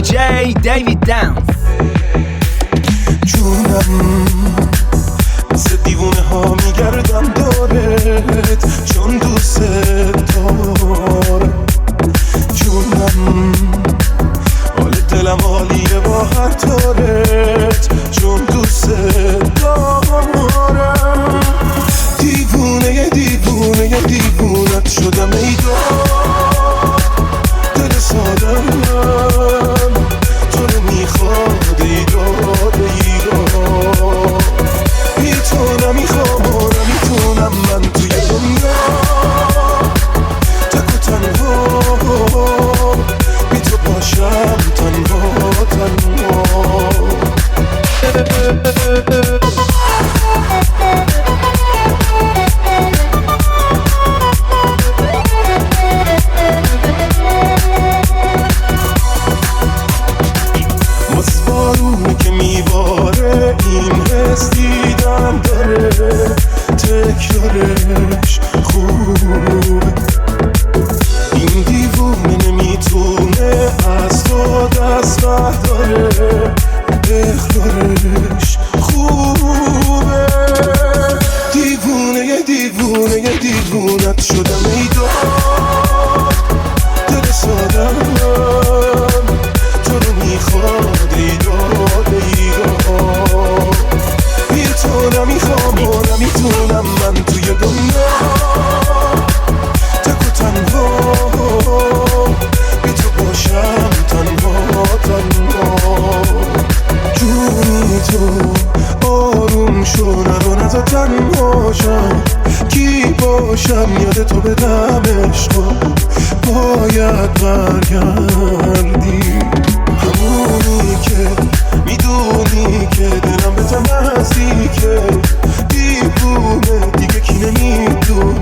DJ David Dance. جونم مثل دیوونه ها میگردم دارت، چون دوست دارم. جونم حال دلم عالیه با هر طورت، چون دوست دارم. دیوونه دیوونه دیوونت شدم ای دل سادم، تو رو میخواد ای داد ای داد. بی تو نمیخوام نمیتونم من توی دنیا تک و تنها، بی تو باشم تنها تنها. بارونی که میباره این حس دیدم داره، تکرارش خوبه. این دیوونه نمیتونه از تو دست برداره، اخبارش خوبه. دیوونه دیوونه دیوونت شدم ای دل سادم، تو رو میخواد ای داد ای داد. بی تو نمیخوام و نمیتونم من توی دنیا تک و تنها، بی تو باشم تنها تنها. جونی تو آروم شو نرو نزا تنها شم، کی باشم یاد تو بدم عشقا باید برگردی. همونی که میدونی که دلم به تو نزدیکه، دیوونه دیگه کی نمیدونه